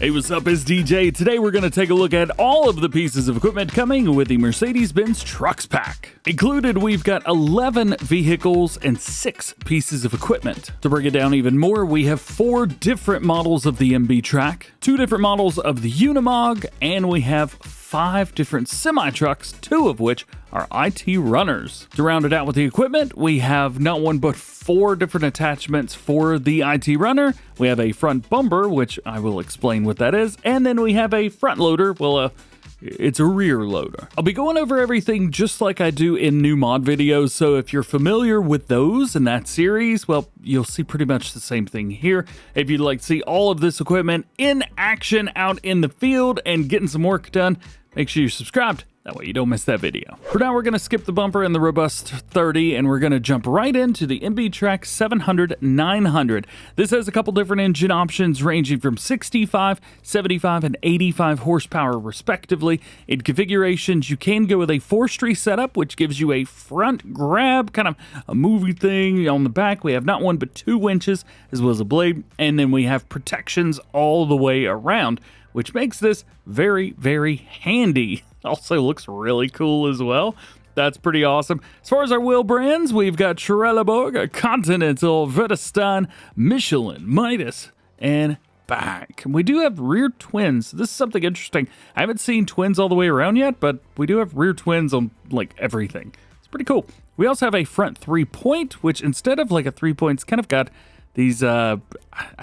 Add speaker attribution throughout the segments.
Speaker 1: Hey, what's up? It's DJ. Today we're going to take a look at all of the pieces of equipment coming with the Mercedes-Benz Trucks Pack. Included, we've got 11 vehicles and 6 pieces of equipment. To break it down even more, we have 4 different models of the MB-trac, 2 different models of the Unimog, and we have 5 different semi-trucks, 2 of which are IT runners. To round it out with the equipment, we have not one but 4 different attachments for the IT runner. We have a front bumper, which I will explain what that is, and then we have a front loader. Well, it's a rear loader. I'll be going over everything just like I do in new mod videos, so if you're familiar with those in that series, well, you'll see pretty much the same thing here. If you'd like to see all of this equipment in action out in the field and getting some work done, make sure you're subscribed. That way you don't miss that video. For now, we're going to skip the bumper and the Robust 30, and we're going to jump right into the MB-trac 700-900. This has a couple different engine options ranging from 65, 75, and 85 horsepower respectively. In configurations, you can go with a forestry setup, which gives you a front grab, kind of a movie thing on the back. We have not one but 2 winches, as well as a blade, and then we have protections all the way around, which makes this very, very handy. Also looks really cool as well. That's pretty awesome. As far as our wheel brands, we've got Trelleborg, Continental, Vredestein, Michelin, Midas, and Back. We do have rear twins. This is something interesting. I haven't seen twins all the way around yet, but we do have rear twins on like everything. It's pretty cool. We also have a front 3-point, which instead of like a 3-point, it's kind of got these, I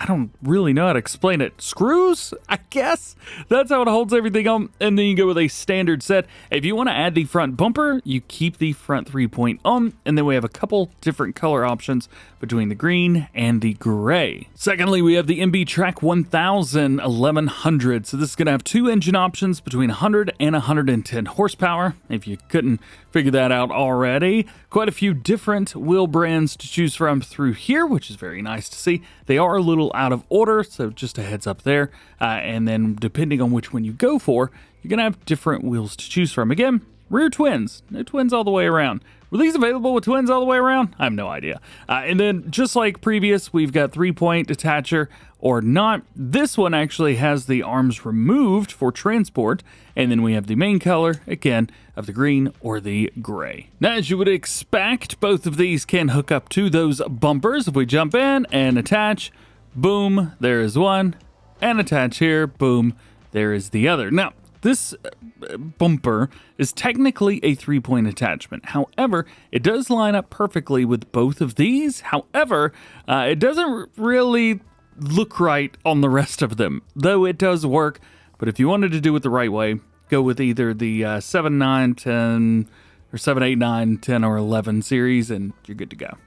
Speaker 1: don't really know how to explain it. Screws, I guess? That's how it holds everything on. And then you go with a standard set. If you want to add the front bumper, you keep the front 3-point on. And then we have a couple different color options between the green and the gray. Secondly, we have the MB-trac 1000 1100. So this is going to have 2 engine options between 100 and 110 horsepower. If you couldn't figure that out already. Quite a few different wheel brands to choose from through here, which is very nice to see. They are a little out of order, so just a heads up there. And then depending on which one you go for, you're going to have different wheels to choose from. Again, rear twins. No twins all the way around. Were these available with twins all the way around? I have no idea. And then just like previous, we've got 3-point detacher or not. This one actually has the arms removed for transport. And then we have the main color, again, of the green or the gray. Now, as you would expect, both of these can hook up to those bumpers. If we jump in and attach, boom, there is one. And attach here, boom, there is the other. Now, this bumper is technically a 3-point attachment. However, it does line up perfectly with both of these. However, it doesn't really look right on the rest of them, though it does work. But if you wanted to do it the right way, go with either the 7, 9, 10, or 7, 8, 9, 10, or 11 series, and you're good to go.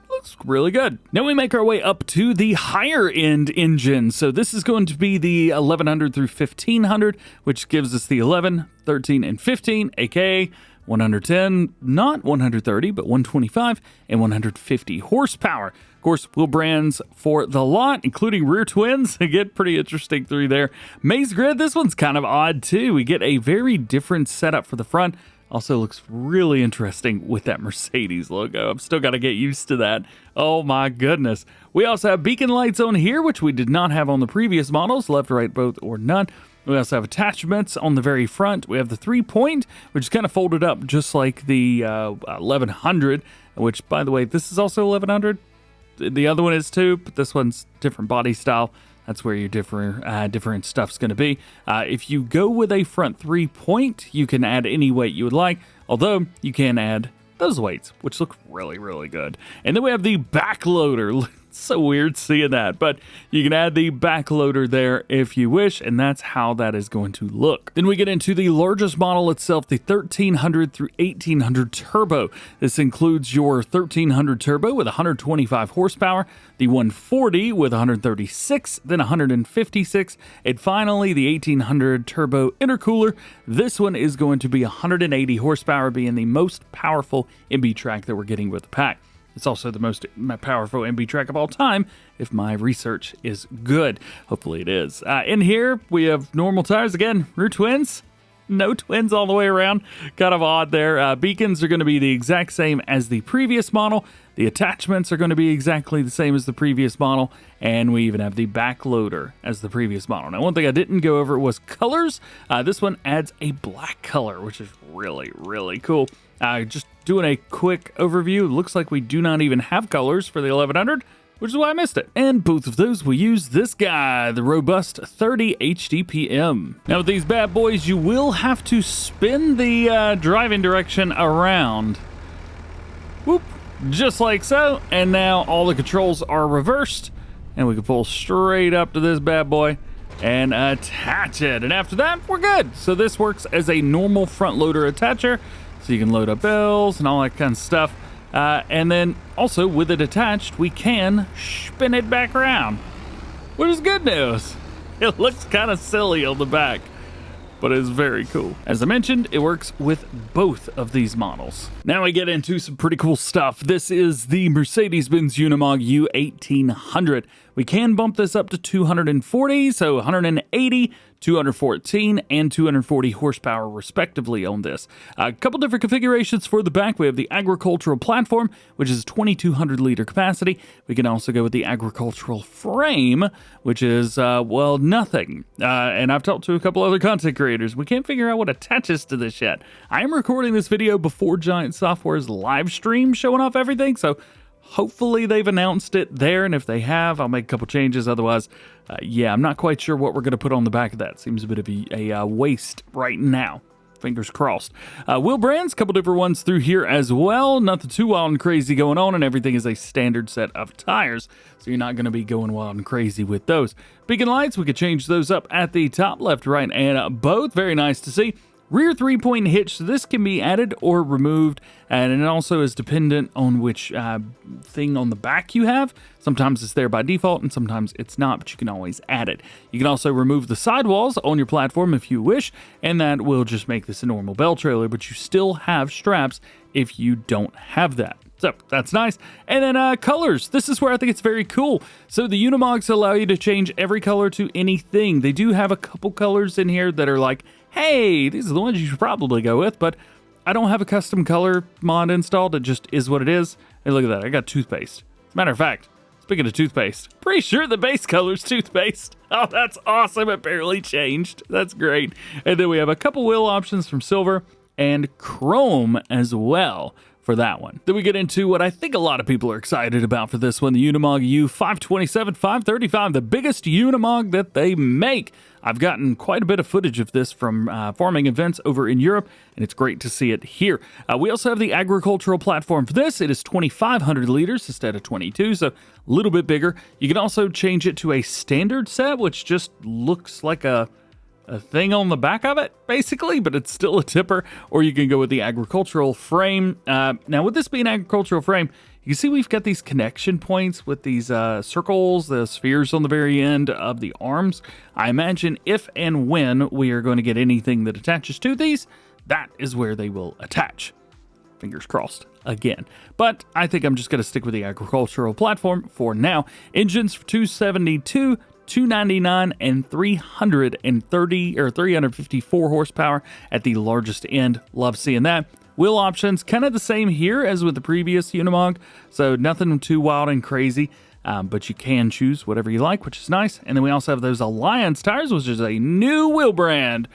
Speaker 1: Looks really good. Now we make our way up to the higher end engine. So this is going to be the 1100 through 1500, which gives us the 11, 13, and 15, aka 110, not 130, but 125 and 150 horsepower. Of course, wheel brands for the lot, including rear twins. They get pretty interesting through there. Maze grid, this one's kind of odd too. We get a very different setup for the front. Also looks really interesting with that Mercedes logo. I've still got to get used to that. Oh my goodness. We also have beacon lights on here, which we did not have on the previous models, left, right, both, or none. We also have attachments on the very front. We have the 3-point, which is kind of folded up just like the 1100, which, by the way, this is also 1100. The other one is too, but this one's different body style. That's where your different stuff's going to be. If you go with a front 3-point, you can add any weight you would like, although you can add those weights, which look really, really good. And then we have the back loader. It's so weird seeing that, but you can add the back loader there if you wish, and that's how that is going to look. Then we get into the largest model itself, the 1300 through 1800 turbo. This includes your 1300 turbo with 125 horsepower, the 140 with 136, then 156, and finally the 1800 turbo intercooler. This one is going to be 180 horsepower, being the most powerful MB-trac that we're getting with the pack. It's also the most powerful MB-trac of all time, if my research is good. Hopefully it is. In here, we have normal tires. Again, rear twins. No twins all the way around. Kind of odd there. Beacons are going to be the exact same as the previous model. The attachments are going to be exactly the same as the previous model. And we even have the back loader as the previous model. Now, one thing I didn't go over was colors. This one adds a black color, which is really, really cool. Just doing a quick overview, looks like we do not even have colors for the 1100, which is why I missed it. And both of those will use this guy, the robust 30 HDPM. Now with these bad boys, you will have to spin the driving direction around. Whoop, just like so. And now all the controls are reversed, and we can pull straight up to this bad boy and attach it. And after that, we're good. So this works as a normal front loader attacher, so you can load up bells and all that kind of stuff. And then also with it attached, we can spin it back around, which is good news. It looks kind of silly on the back, but it's very cool. As I mentioned, it works with both of these models. Now we get into some pretty cool stuff. This is the Mercedes-Benz Unimog U 1800. We can bump this up to 240, so 180, 214, and 240 horsepower respectively on this. A couple different configurations for the back. We have the agricultural platform, which is 2,200 liter capacity. We can also go with the agricultural frame, which is, well, nothing. And I've talked to a couple other content creators. We can't figure out what attaches to this yet. I am recording this video before Giant Software's live stream showing off everything, so hopefully they've announced it there, and if they have, I'll make a couple changes. Otherwise, yeah, I'm not quite sure what we're going to put on the back of that. Seems a bit of a waste right now. Fingers crossed. Wheel brands, a couple different ones through here as well. Nothing too wild and crazy going on, and everything is a standard set of tires, so you're not going to be going wild and crazy with those. Beacon lights, we could change those up at the top, left, right, and both. Very nice to see. Rear 3-point hitch, so this can be added or removed, and it also is dependent on which thing on the back you have. Sometimes it's there by default, and sometimes it's not, but you can always add it. You can also remove the sidewalls on your platform if you wish, and that will just make this a normal bell trailer, but you still have straps if you don't have that. So that's nice. And then colors. This is where I think it's very cool. So the Unimogs allow you to change every color to anything. They do have a couple colors in here that are like, hey, these are the ones you should probably go with, but I don't have a custom color mod installed. It just is what it is. Hey, look at that. I got toothpaste. As a matter of fact, speaking of toothpaste, pretty sure the base color is toothpaste. Oh, that's awesome. It barely changed. That's great. And then we have a couple wheel options from silver and chrome as well for that one. Then we get into what I think a lot of people are excited about for this one, the Unimog U 527 535, the biggest Unimog that they make. I've gotten quite a bit of footage of this from farming events over in Europe, and it's great to see it here. We also have the agricultural platform for this. It is 2,500 liters instead of 22, so a little bit bigger. You can also change it to a standard set, which just looks like a thing on the back of it, basically, but it's still a tipper, or you can go with the agricultural frame. Now, with this being agricultural frame, you can see we've got these connection points with these circles, the spheres on the very end of the arms. I imagine if and when we are going to get anything that attaches to these, that is where they will attach. Fingers crossed again. But I think I'm just going to stick with the agricultural platform for now. Engines for 272, 299 and 330 or 354 horsepower at the largest end. Love seeing that. Wheel options kind of the same here as with the previous Unimog, so nothing too wild and crazy, but you can choose whatever you like, which is nice. And then we also have those Alliance tires, which is a new wheel brand,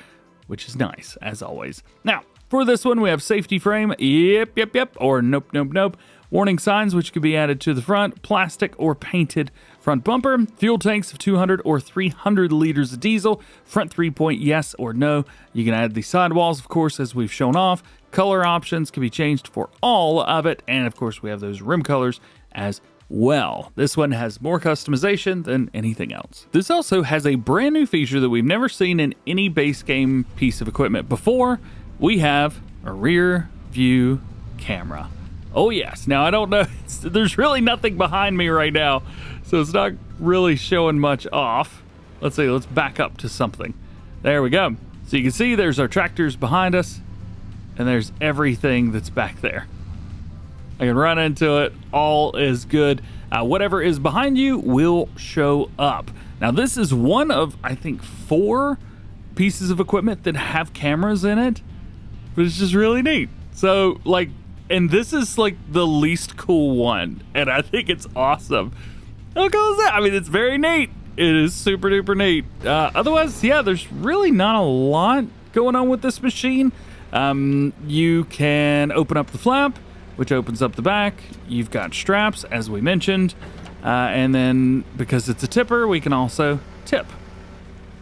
Speaker 1: which is nice as always. Now for this one, we have safety frame, yep, or nope. Warning signs, which could be added to the front, plastic or painted front bumper, fuel tanks of 200 or 300 liters of diesel, front 3-point yes or no. You can add the sidewalls, of course, as we've shown off. Color options can be changed for all of it, and of course we have those rim colors as well. This one has more customization than anything else. This also has a brand new feature that we've never seen in any base game piece of equipment before. We have a rear view camera. Oh yes. Now I don't know, there's really nothing behind me right now, so it's not really showing much off. Let's see, let's back up to something. There we go. So you can see there's our tractors behind us, and there's everything that's back there. I can run into it, all is good. Whatever is behind you will show up. Now this is one of, I think, 4 pieces of equipment that have cameras in it, but it's just really neat. So like, and this is like the least cool one, and I think it's awesome. How cool is that? I mean, it's very neat. It is super duper neat. Otherwise, yeah, there's really not a lot going on with this machine. You can open up the flap, which opens up the back. You've got straps, as we mentioned. And then because it's a tipper, we can also tip.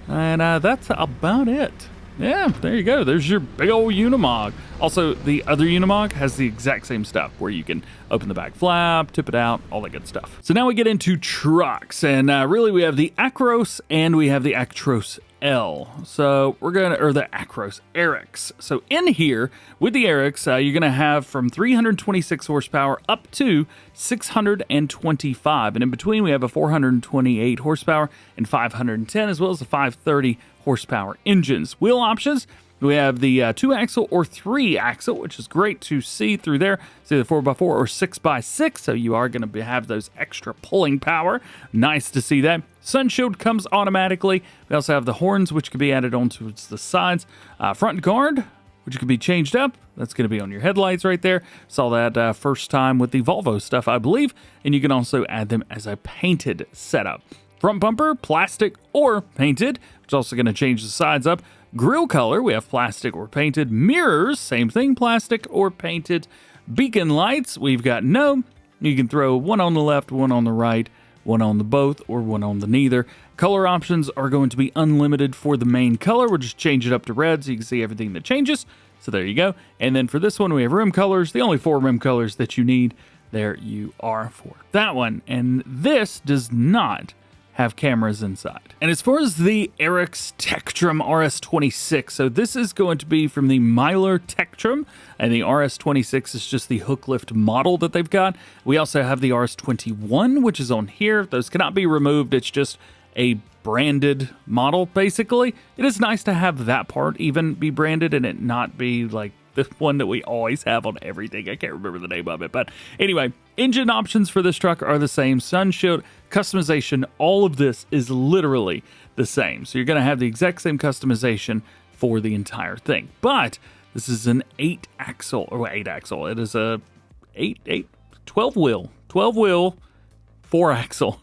Speaker 1: And that's about it. Yeah, there you go. There's your big old Unimog. Also, the other Unimog has the exact same stuff where you can open the back flap, tip it out, all that good stuff. So now we get into trucks, and really we have the Actros and we have the Actros L. So we're gonna, or the Actros Arocs. So in here with the Arocs, you're gonna have from 326 horsepower up to 625, and in between we have a 428 horsepower and 510, as well as the 530 horsepower engines. Wheel options, we have the 2-axle or 3-axle, which is great to see through there. It's either 4x4 or 6x6, so you are going to have those extra pulling power. Nice to see that. Sun shield comes automatically. We also have the horns, which can be added onto the sides. Front guard, which can be changed up. That's going to be on your headlights right there. Saw that first time with the Volvo stuff, I believe. And you can also add them as a painted setup. Front bumper, plastic or painted, which is also going to change the sides up. Grille color, we have plastic or painted. Mirrors, same thing, plastic or painted. Beacon lights, we've got no. You can throw one on the left, one on the right, one on the both, or one on the neither. Color options are going to be unlimited for the main color. We'll just change it up to red so you can see everything that changes. So there you go. And then for this one, we have rim colors. The only 4 rim colors that you need, there you are for that one. And this does not have cameras inside. And as far as the Arocs Tectrum RS26, so this is going to be from the Mylar Tectrum, and the RS26 is just the hook lift model that they've got. We also have the RS21, which is on here. Those cannot be removed. It's just a branded model, basically. It is nice to have that part even be branded and it not be like the one that we always have on everything. I can't remember the name of it, but anyway, engine options for this truck are the same. Sun shield, customization, all of this is literally the same. So you're going to have the exact same customization for the entire thing. But this is an 8-axle, or 8-axle. It is a 12 wheel, 4-axle.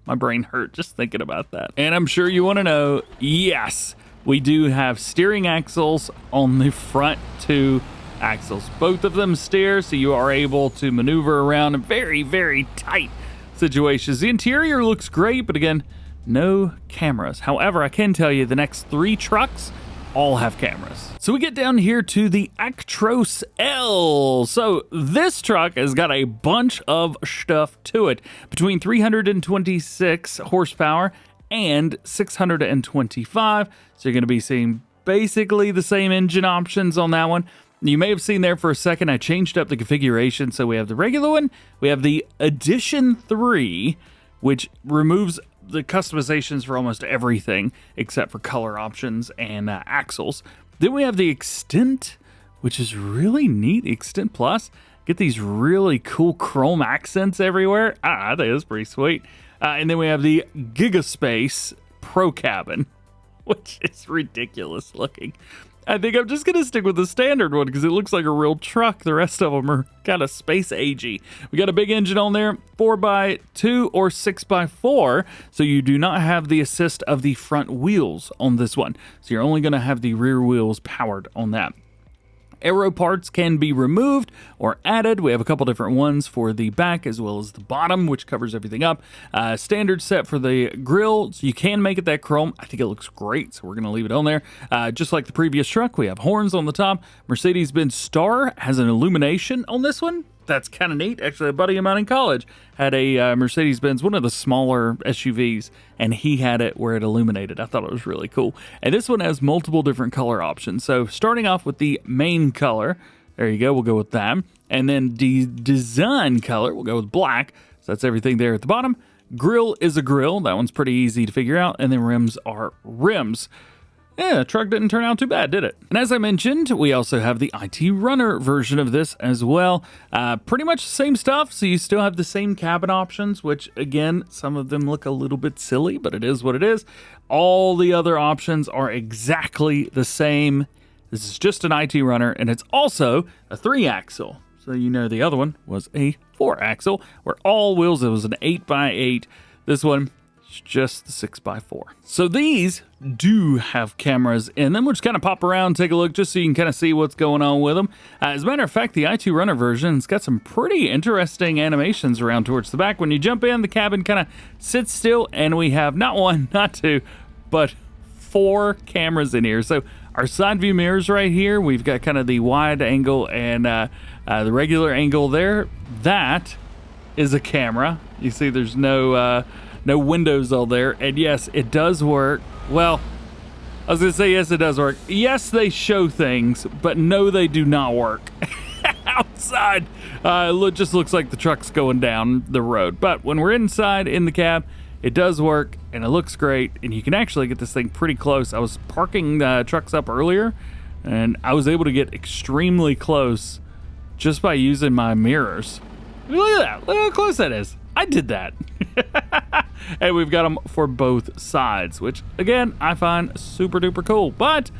Speaker 1: My brain hurt just thinking about that. And I'm sure you want to know, yes, we do have steering axles on the front 2 axles. Both of them steer, so you are able to maneuver around in very, very tight situations. The interior looks great, but again, no cameras. However, I can tell you the next 3 trucks all have cameras. So we get down here to the Actros L. So this truck has got a bunch of stuff to it. Between 326 horsepower and 625. So you're going to be seeing basically the same engine options on that one. You may have seen there for a second, I changed up the configuration. So we have the regular one, we have the Edition 3, which removes the customizations for almost everything except for color options and axles. Then we have the Extent, which is really neat. Extent Plus, get these really cool chrome accents everywhere. I think that's pretty sweet. And then we have the Gigaspace Pro Cabin, which is ridiculous looking. I think I'm just going to stick with the standard one because it looks like a real truck. The rest of them are kind of space agey. We got a big engine on there, 4x2 or 6x4. So you do not have the assist of the front wheels on this one. So you're only going to have the rear wheels powered on that. Aero parts can be removed or added. We have a couple different ones for the back as well as the bottom, which covers everything up. Standard set for the grille, so you can make it that chrome. I think it looks great, so we're going to leave it on there. Just like the previous truck, we have horns on the top. Mercedes-Benz Star has an illumination on this one. That's kind of neat. Actually, a buddy of mine in college had a Mercedes-Benz, one of the smaller SUVs, and he had it where it illuminated. I thought it was really cool. And this one has multiple different color options. So starting off with the main color, there you go, we'll go with that. And then the design color, we'll go with black. So that's everything there at the bottom. Grill is a grill. That one's pretty easy to figure out. And then rims are rims. Yeah, the truck didn't turn out too bad, did it? And as I mentioned, we also have the IT Runner version of this as well. Pretty much the same stuff, so you still have the same cabin options, which again, some of them look a little bit silly, but it is what it is. All the other options are exactly the same. This is just an IT Runner, and it's also a 3-axle. So you know the other one was a 4-axle, where all wheels, it was an 8x8. This one, just the 6x4. So these do have cameras in them. We'll just kind of pop around, take a look, just so you can kind of see what's going on with them. As a matter of fact, the IT Runner version's got some pretty interesting animations around towards the back. When you jump in, the cabin kind of sits still, and we have not one, not two, but 4 cameras in here. So our side view mirrors right here, we've got kind of the wide angle and the regular angle there. That is a camera. You see there's no windows all there. And yes, it does work. Well, I was going to say yes, it does work. Yes, they show things, but no, they do not work. Outside, it just looks like the truck's going down the road. But when we're inside in the cab, it does work, and it looks great, and you can actually get this thing pretty close. I was parking trucks up earlier, and I was able to get extremely close just by using my mirrors. Look at that. Look how close that is. I did that. And we've got them for both sides, which, again, I find super duper cool. But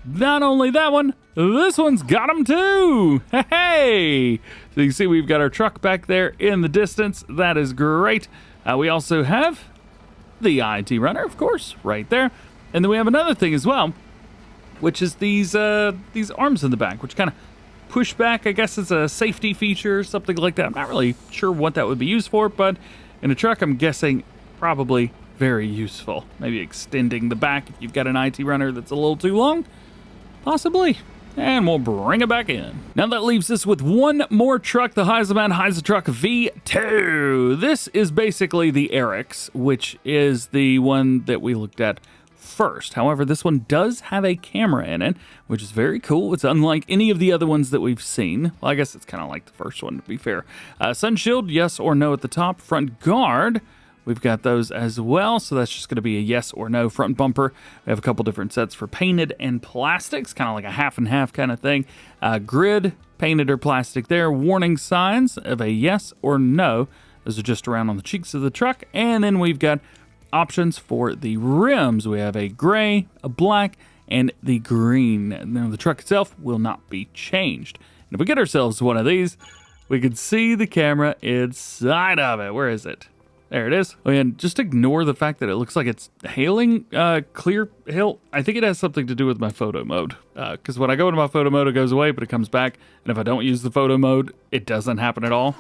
Speaker 1: not only that one, this one's got them too. Hey! So you see we've got our truck back there in the distance. That is great. We also have the IT Runner, of course, right there. And then we have another thing as well, which is these arms in the back, which kind of push back. I guess it's a safety feature or something like that. I'm not really sure what that would be used for, but in a truck, I'm guessing probably very useful. Maybe extending the back if you've got an IT Runner that's a little too long, possibly. And we'll bring it back in. Now that leaves us with one more truck, the Heizotruck V2. This is basically the Arocs, which is the one that we looked at first. However, this one does have a camera in it, which is very cool. It's unlike any of the other ones that we've seen. Well, I guess it's kind of like the first one, to be fair. Sun shield, yes or no at the top. Front guard, we've got those as well, so that's just going to be a yes or no. Front bumper, we have a couple different sets for painted and plastics, kind of like a half and half kind of thing. Grid, painted or plastic there. Warning signs of a yes or no. Those are just around on the cheeks of the truck. And then we've got options for the rims. We have a gray, a black, and the green. Now the truck itself will not be changed. And if we get ourselves one of these, we can see the camera inside of it. Where is it? There it is. Oh, and just ignore the fact that it looks like it's hailing clear hail. I think it has something to do with my photo mode. Because when I go into my photo mode, it goes away, but it comes back. And if I don't use the photo mode, it doesn't happen at all.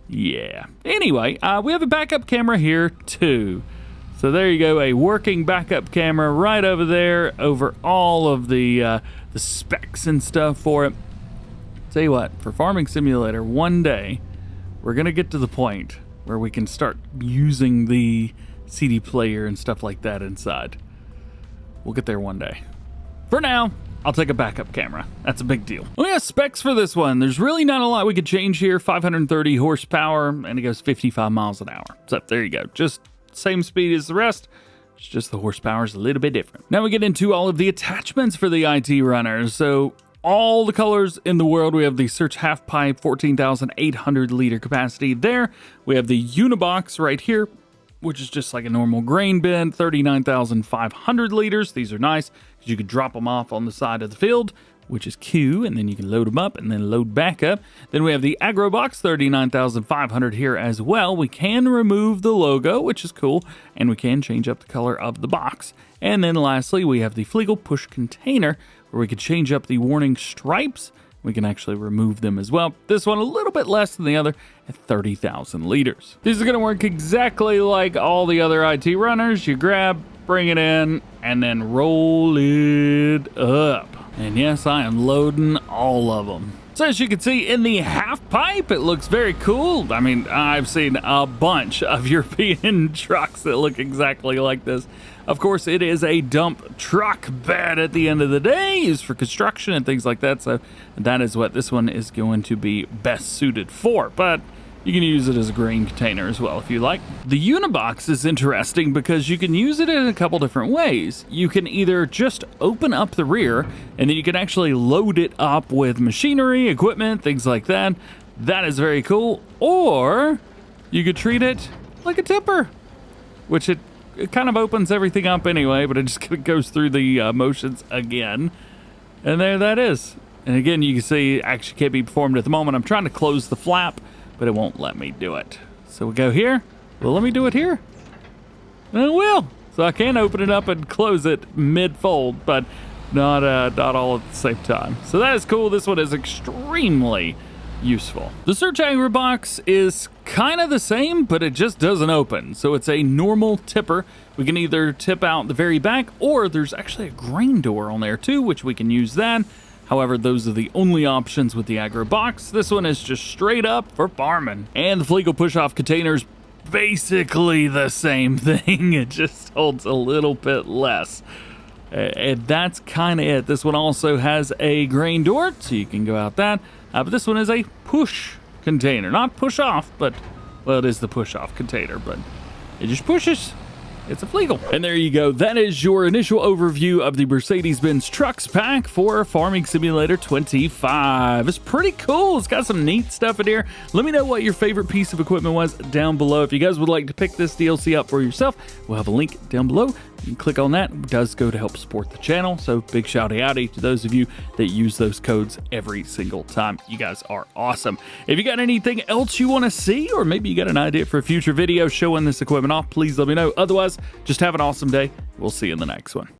Speaker 1: Yeah. Anyway, we have a backup camera here too. So there you go, a working backup camera right over there, over all of the specs and stuff for it. Tell you what, for Farming Simulator, one day we're gonna get to the point where we can start using the CD player and stuff like that inside. We'll get there one day. For now, I'll take a backup camera. That's a big deal. Oh yeah, specs for this one. There's really not a lot we could change here. 530 horsepower, and it goes 55 miles an hour. So there you go. Just same speed as the rest. It's just the horsepower is a little bit different. Now we get into all of the attachments for the IT Runner. So all the colors in the world. We have the Search half pipe, 14,800 liter capacity there. We have the Unibox right here, which is just like a normal grain bin, 39,500 liters. These are nice because you could drop them off on the side of the field, which is Q, and then you can load them up and then load back up. Then we have the Agro Box, 39,500 here as well. We can remove the logo, which is cool, and we can change up the color of the box. And then lastly, we have the Flegel Push Container, where we could change up the warning stripes. We can actually remove them as well. This one a little bit less than the other at 30,000 liters. These are gonna work exactly like all the other IT Runners. You grab, bring it in, and then roll it up. And yes, I am loading all of them. So as you can see in the half pipe, it looks very cool. I mean, I've seen a bunch of European trucks that look exactly like this. Of course, it is a dump truck bed at the end of the day, used for construction and things like that. So that is what this one is going to be best suited for. But You can use it as a grain container as well if you like. The Unibox is interesting because you can use it in a couple different ways. You can either just open up the rear and then you can actually load it up with machinery, equipment, things like that. That is very cool. Or you could treat it like a tipper, which it kind of opens everything up anyway, but it just kind of goes through the motions again. And there that is. And again, you can see action can't be performed at the moment. I'm trying to close the flap, but it won't let me do it. So we go here. Well, let me do it here. And it will. So I can open it up and close it mid-fold, but not all at the same time. So that is cool. This one is extremely useful. The Search Agri box is kind of the same, but it just doesn't open. So it's a normal tipper. We can either tip out the very back, or there's actually a grain door on there too, which we can use that. However, those are the only options with the Agri box. This one is just straight up for farming. And the Flegal push-off container's basically the same thing. It just holds a little bit less. And that's kind of it. This one also has a grain door, so you can go out that. But this one is a push container. Not push off, but, well, it is the push off container, but it just pushes. It's a Flegal. And there you go. That is your initial overview of the Mercedes-Benz Trucks Pack for Farming Simulator 25. It's pretty cool. It's got some neat stuff in here. Let me know what your favorite piece of equipment was down below. If you guys would like to pick this DLC up for yourself, we'll have a link down below. You can click on that. It does go to help support the channel. So big shouty outy to those of you that use those codes every single time. You guys are awesome. If you got anything else you want to see, or maybe you got an idea for a future video showing this equipment off, please let me know. Otherwise, just have an awesome day. We'll see you in the next one.